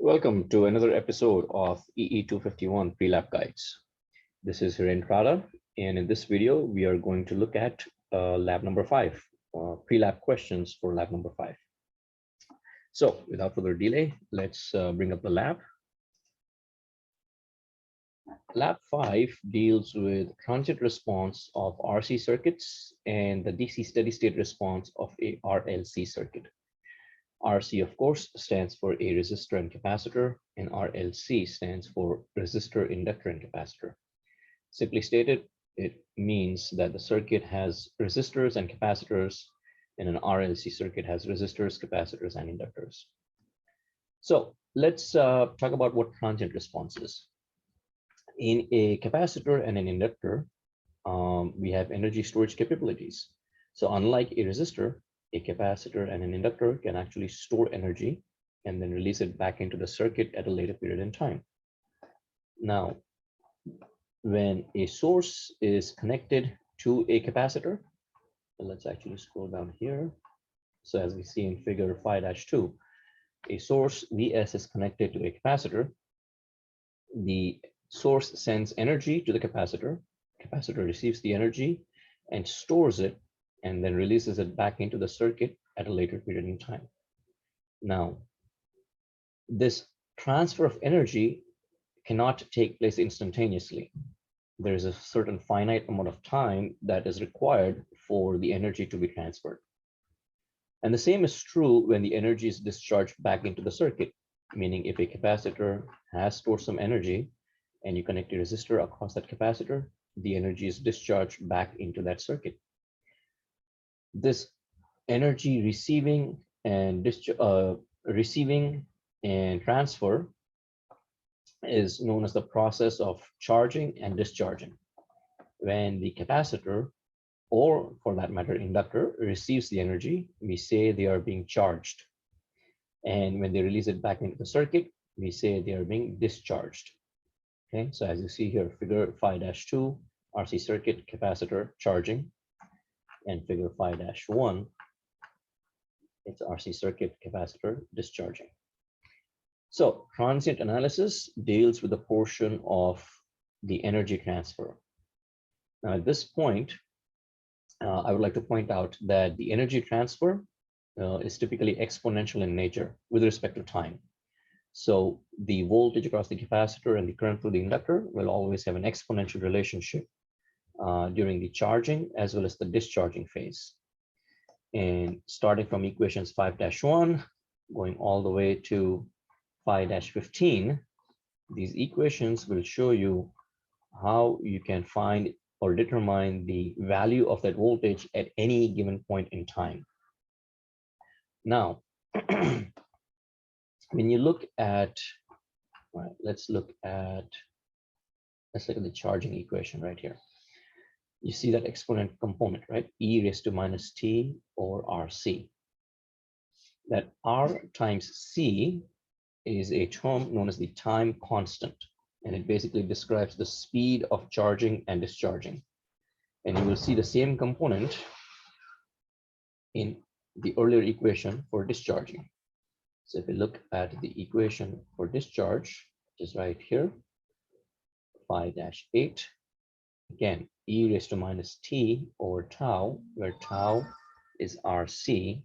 Welcome to another episode of EE251 Prelab Guides. This is Hiren, and in this video, we are going to look at lab number 5, Prelab questions for lab number 5. So without further delay, let's bring up the lab. Lab 5 deals with transient response of RC circuits and the DC steady state response of a RLC circuit. RC, of course, stands for a resistor and capacitor, and RLC stands for resistor, inductor, and capacitor. Simply stated, it means that the circuit has resistors and capacitors, and an RLC circuit has resistors, capacitors, and inductors. So let's talk about what transient response is. In a capacitor and an inductor, we have energy storage capabilities. So unlike a resistor, a capacitor and an inductor can actually store energy and then release it back into the circuit at a later period in time. Now, when a source is connected to a capacitor, let's actually scroll down here. So as we see in figure 5-2, a source Vs is connected to a capacitor. The source sends energy to the capacitor. Capacitor receives the energy and stores it and then releases it back into the circuit at a later period in time. Now, this transfer of energy cannot take place instantaneously. There is a certain finite amount of time that is required for the energy to be transferred. And the same is true when the energy is discharged back into the circuit, meaning if a capacitor has stored some energy and you connect a resistor across that capacitor, the energy is discharged back into that circuit. This energy receiving and transfer is known as the process of charging and discharging. When the capacitor, or for that matter, inductor, receives the energy, we say they are being charged. And when they release it back into the circuit, we say they are being discharged. Okay, so as you see here, figure 5-2, RC circuit, capacitor, charging. And figure 5-1, it's RC circuit, capacitor, discharging. So transient analysis deals with the portion of the energy transfer. Now at this point, I would like to point out that the energy transfer is typically exponential in nature with respect to time. So the voltage across the capacitor and the current through the inductor will always have an exponential relationship during the charging as well as the discharging phase. And starting from equations 5-1, going all the way to 5-15, these equations will show you how you can find or determine the value of that voltage at any given point in time. Now, when you look at, let's look at the charging equation right here. You see that exponent component, right? E raised to minus t or RC. That R times C is a term known as the time constant. And it basically describes the speed of charging and discharging. And you will see the same component in the earlier equation for discharging. So if you look at the equation for discharge, which is right here, 5-8, again, e raised to minus t over tau, where tau is RC,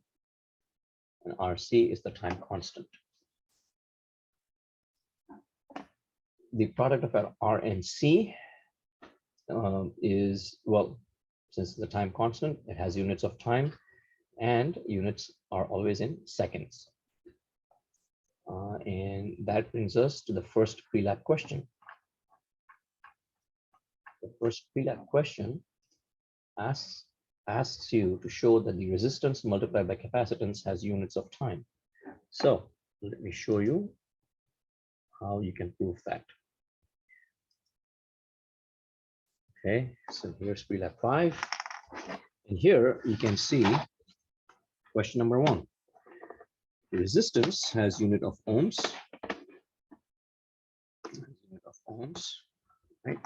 and RC is the time constant. The product of R and C is, well, since it's the time constant, it has units of time, and units are always in seconds. And that brings us to the first Prelab question. The first Prelab question asks you to show that the resistance multiplied by capacitance has units of time. So let me show you how you can prove that. Okay, so here's Prelab 5. And here you can see question number 1. The resistance has unit of ohms. Right?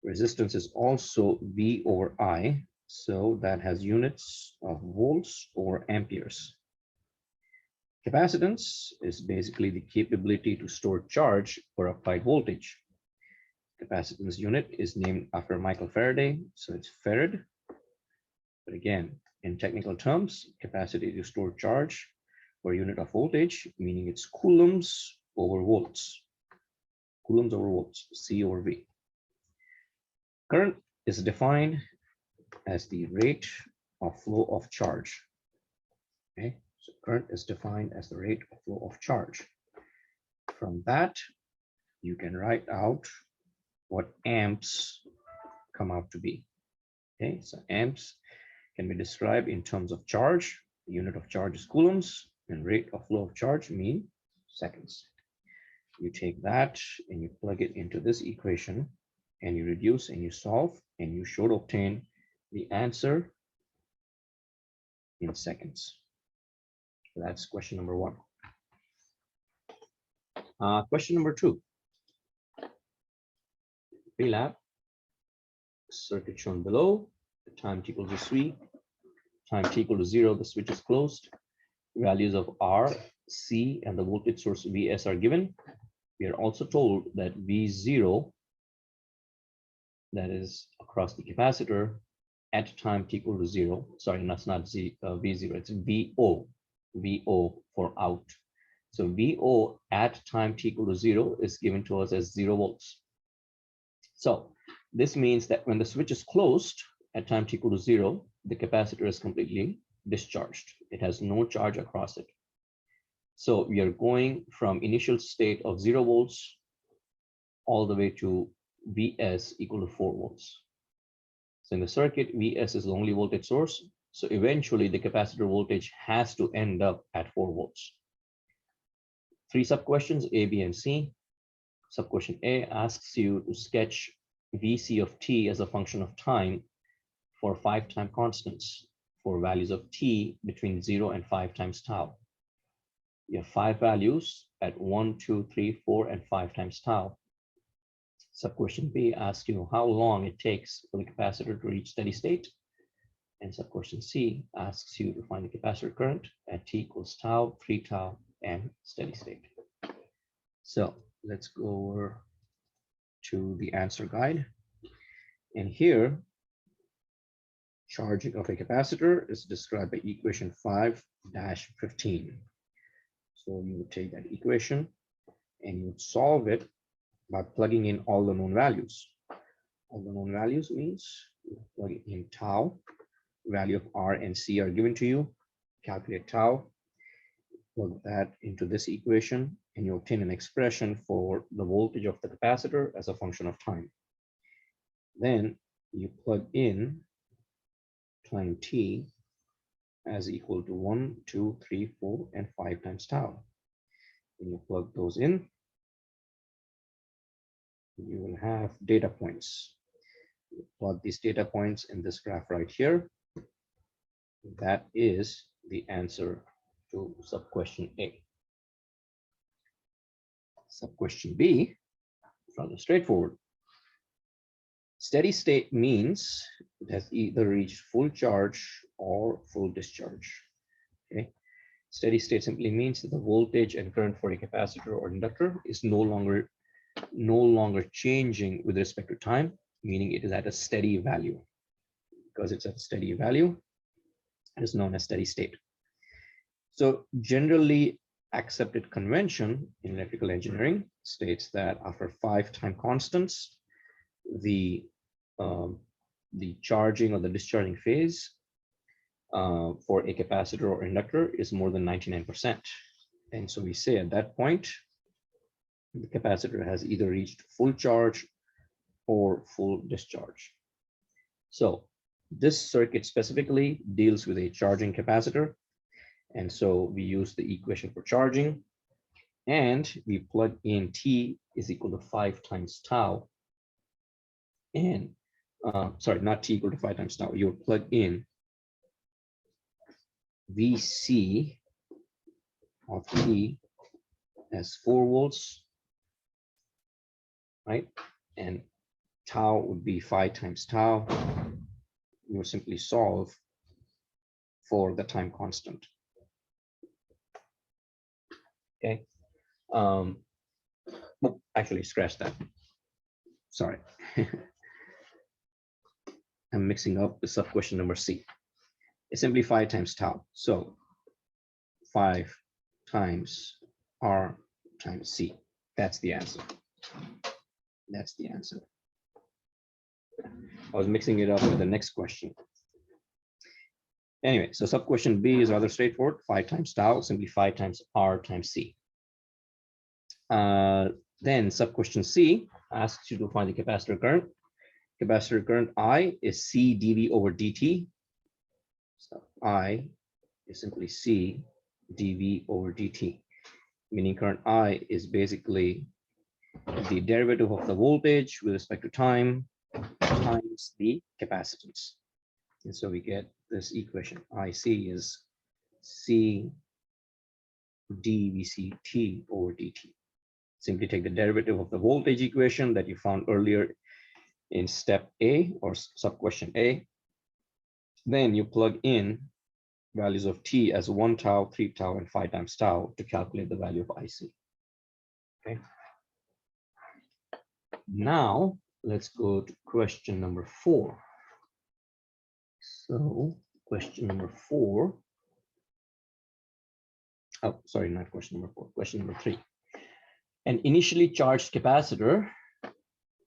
Resistance is also V over I, so that has units of volts or amperes. Capacitance is basically the capability to store charge for applied voltage. Capacitance unit is named after Michael Faraday, so it's farad. But again, in technical terms, capacity to store charge per unit of voltage, meaning it's coulombs over volts. Coulombs over volts, C over V. Current is defined as the rate of flow of charge. Okay, so current is defined as the rate of flow of charge. From that, you can write out what amps come out to be. Okay, so amps can be described in terms of charge. The unit of charge is coulombs, and rate of flow of charge mean seconds. You take that and you plug it into this equation, and you reduce and you solve, and you should obtain the answer in seconds. So that's question number one. Question number two. Prelab, circuit shown below, the time t equals to 3, time t equal to 0, the switch is closed. Values of R, C, and the voltage source Vs are given. We are also told that V0, that is across the capacitor, at time t equal to 0, sorry, that's not V0, it's VO, VO for out. So VO at time t equal to 0 is given to us as 0 volts. So this means that when the switch is closed at time t equal to 0, the capacitor is completely discharged. It has no charge across it. So we are going from initial state of 0 volts all the way to Vs equal to 4 volts. So in the circuit, Vs is the only voltage source. So eventually the capacitor voltage has to end up at 4 volts. 3 sub-questions, A, B, and C. Sub-question A asks you to sketch Vc of t as a function of time for 5 time constants for values of t between 0 and 5 times tau. You have 5 values at 1, 2, 3, 4, and 5 times tau. Sub-question B asks you how long it takes for the capacitor to reach steady state. And sub-question C asks you to find the capacitor current at t equals tau, 3 tau, and steady state. So let's go over to the answer guide. And here, charging of a capacitor is described by equation 5-15. So you would take that equation and you would solve it by plugging in all the known values. All the known values means you plug in tau, value of R and C are given to you, calculate tau, plug that into this equation, and you obtain an expression for the voltage of the capacitor as a function of time. Then you plug in time t as equal to 1, 2, 3, 4, and 5 times tau. When you plug those in, you will have data points. You plug these data points in this graph right here. That is the answer to sub-question A. Sub-question B, rather straightforward. Steady state means it has either reached full charge or full discharge. Okay. Steady state simply means that the voltage and current for a capacitor or inductor is no longer changing with respect to time, meaning it is at a steady value. Because it's at a steady value, it is known as steady state. So generally accepted convention in electrical engineering states that after 5 time constants, the charging or the discharging phase for a capacitor or inductor is more than 99%. And so we say at that point, the capacitor has either reached full charge or full discharge. So this circuit specifically deals with a charging capacitor. And so we use the equation for charging, and we plug in T is equal to 5 times tau. And sorry, not T equal to 5 times tau. You would plug in Vc of T as 4 volts, right? And tau would be 5 times tau. You would simply solve for the time constant. Okay. Oh, actually, scratch that. Sorry. I'm mixing up the sub question number C. It's simply 5 times tau. So 5 times R times C. That's the answer. That's the answer. I was mixing it up with the next question. Anyway, so sub question B is rather straightforward. 5 times tau, simply 5 times R times C. Then sub question C asks you to find the capacitor current. Capacitor current I is C dV over dt. So I is simply C dV over dt, meaning current I is basically the derivative of the voltage with respect to time times the capacitance. And so we get this equation. IC is C dVct over dt. Simply take the derivative of the voltage equation that you found earlier in step A or sub question A. Then you plug in values of t as 1 tau, 3 tau, and 5 times tau to calculate the value of IC. Okay. Now let's go to question number 4. So question number 4. Oh, sorry, not question number 4. Question number 3. An initially charged capacitor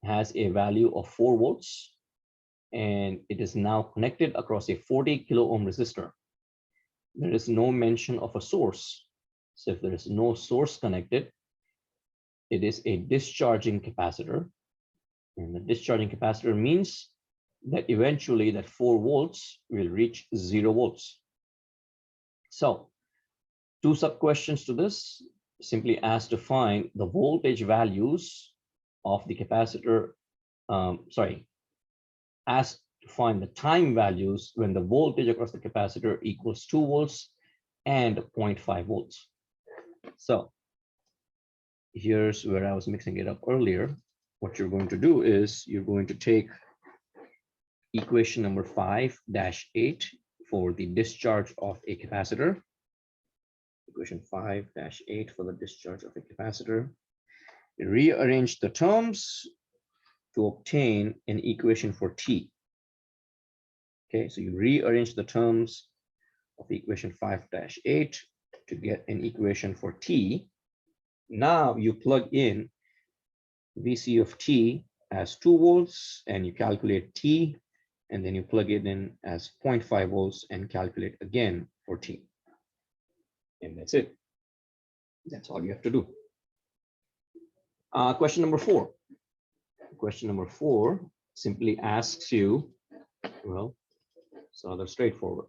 has a value of 4 volts, and it is now connected across a 40 kilo ohm resistor. There is no mention of a source. So if there is no source connected, it is a discharging capacitor. And the discharging capacitor means that eventually that 4 volts will reach 0 volts. So 2 sub questions to this simply ask to find the voltage values of the capacitor. Ask to find the time values when the voltage across the capacitor equals 2 volts and 0.5 volts. So here's where I was mixing it up earlier. What you're going to do is you're going to take equation number 5-8 for the discharge of a capacitor. Equation 5-8 for the discharge of a capacitor. Rearrange the terms to obtain an equation for T. Okay, so you rearrange the terms of equation 5-8 to get an equation for T. Now you plug in VC of T as 2 volts and you calculate T, and then you plug it in as 0.5 volts and calculate again for T. And that's it. That's all you have to do. Question number 4. Question number 4 simply asks you, well, it's rather straightforward.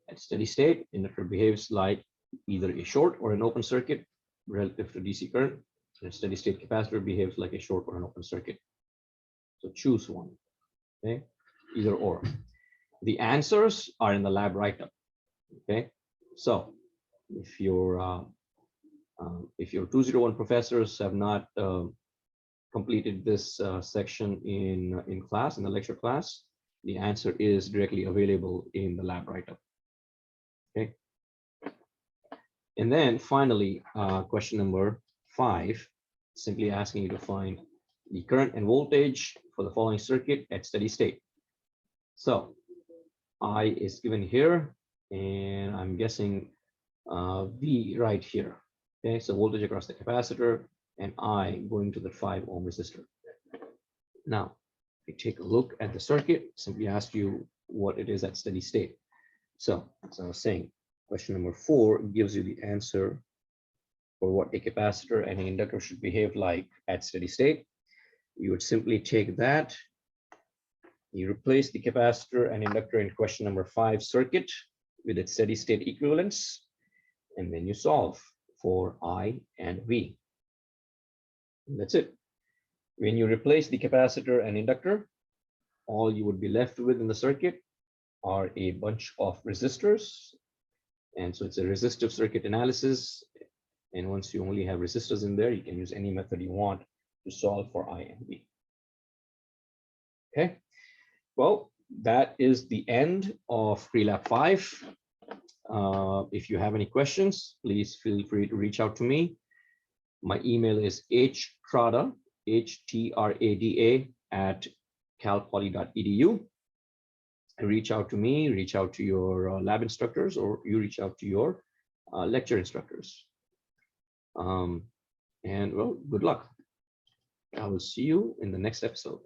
At steady state, inductor behaves like either a short or an open circuit relative to DC current. And a steady state capacitor behaves like a short or an open circuit. So choose one. Okay, either or. The answers are in the lab write-up. Okay, so if your 201 professors have not completed this section in class, in the lecture class, the answer is directly available in the lab write-up. Okay. And then finally, question number 5, simply asking you to find the current and voltage for the following circuit at steady state. So I is given here, and I'm guessing V right here. Okay, so voltage across the capacitor and I going to the 5 ohm resistor. Now, if you take a look at the circuit, simply ask you what it is at steady state. So, as I was saying, question number 4 gives you the answer for what a capacitor and an inductor should behave like at steady state. You would simply take that, you replace the capacitor and inductor in question number 5 circuit with its steady state equivalence, and then you solve for I and V. And that's it. When you replace the capacitor and inductor, all you would be left with in the circuit are a bunch of resistors. And so it's a resistive circuit analysis. And once you only have resistors in there, you can use any method you want to solve for I and V. Okay, well, that is the end of Prelab 5. If you have any questions, please feel free to reach out to me. My email is htrada, HTRADA at calpoly.edu. Reach out to me, reach out to your lab instructors, or you reach out to your lecture instructors. And well, good luck. I will see you in the next episode.